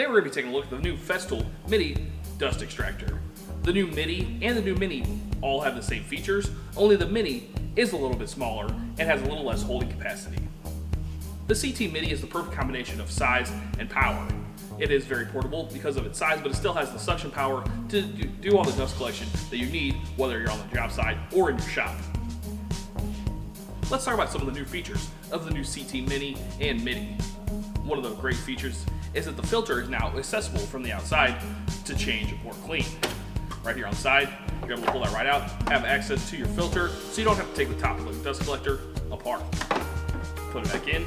we're going to be taking a look at the new Festool Midi Dust Extractor. The new Midi and the new Mini all have the same features, only the Mini is a little bit smaller and has a little less holding capacity. The CT Midi is the perfect combination of size and power. It is very portable because of its size, but it still has the suction power to do all the dust collection that you need, whether you're on the job site or in your shop. Let's talk about some of the new features of the new CT Mini and Midi. One of the great features is that the filter is now accessible from the outside to change or clean. Right here on the side, you're able to pull that right out, have access to your filter, so you don't have to take the top of the dust collector apart. Put it back in,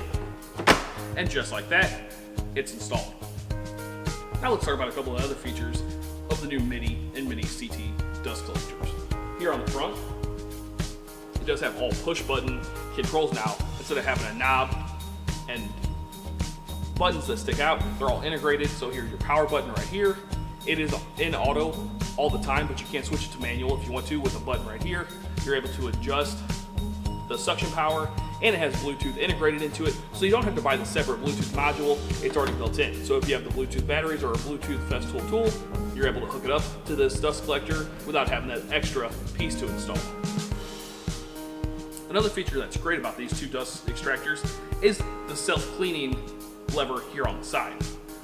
and just like that, it's installed. Now let's talk about a couple of other features of the new Midi and Mini CT dust collectors. Here on the front, it does have all push button controls now. Instead of having a knob and buttons that stick out, they're all integrated. So here's your power button right here. It is in auto all the time, but you can't switch it to manual if you want to with a button right here. You're able to adjust the suction power, and it has Bluetooth integrated into it, so you don't have to buy the separate Bluetooth module. It's already built in. So if you have the Bluetooth batteries or a Bluetooth Festool tool, you're able to hook it up to this dust collector without having that extra piece to install. Another feature that's great about these two dust extractors is the self-cleaning lever here on the side.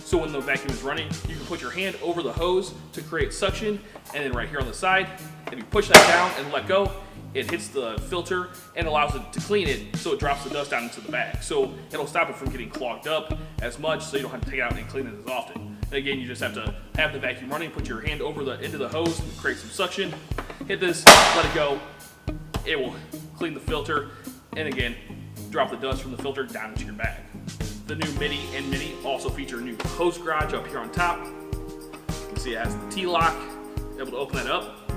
So when the vacuum is running, you can put your hand over the hose to create suction, and then right here on the side, if you push that down and let go, it hits the filter and allows it to clean it, so it drops the dust down into the bag. So it'll stop it from getting clogged up as much, so you don't have to take it out and clean it as often. And again, you just have to have the vacuum running, put your hand over into the hose, create some suction, hit this, let it go. It will clean the filter, and again, drop the dust from the filter down into your bag. The new Midi and Mini also feature a new hose garage up here on top. You can see it has the T-lock, able to open that up,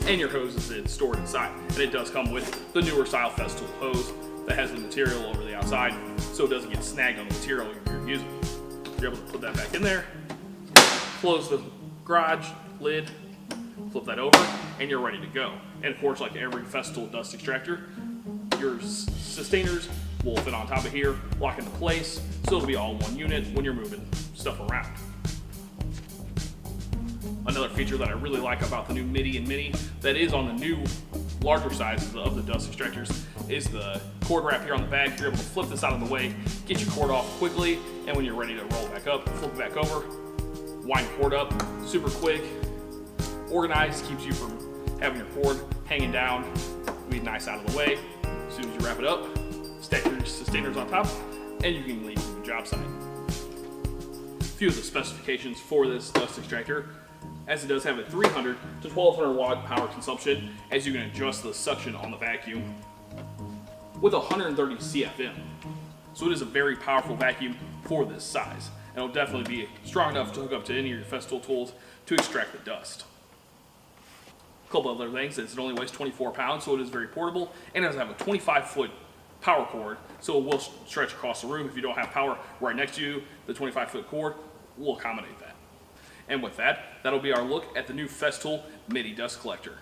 and your hose is stored inside. And it does come with the newer style Festool hose that has the material over the outside, so it doesn't get snagged on the material you're using. You're able to put that back in there, close the garage lid, flip that over, and you're ready to go. And of course, like every Festool dust extractor, your sustainers will fit on top of here, lock into place, so it'll be all one unit when you're moving stuff around. Another feature that I really like about the new Midi and Mini that is on the new larger sizes of the dust extractors is the cord wrap here on the back. You're able to flip this out of the way, get your cord off quickly, and when you're ready to roll it back up, flip it back over, wind your cord up, super quick, organized, keeps you from having your cord hanging down, be nice out of the way. As soon as you wrap it up, stack your sustainers on top, and you can leave your job site. A few of the specifications for this dust extractor, as it does have a 300 to 1200 watt power consumption, as you can adjust the suction on the vacuum, with 130 CFM. So it is a very powerful vacuum for this size, and it'll definitely be strong enough to hook up to any of your Festool tools to extract the dust. A couple other things is it only weighs 24 pounds, so it is very portable, and it does have a 25-foot power cord, so it will stretch across the room. If you don't have power right next to you, the 25-foot cord will accommodate that. And with that, that'll be our look at the new Festool Midi Dust Collector.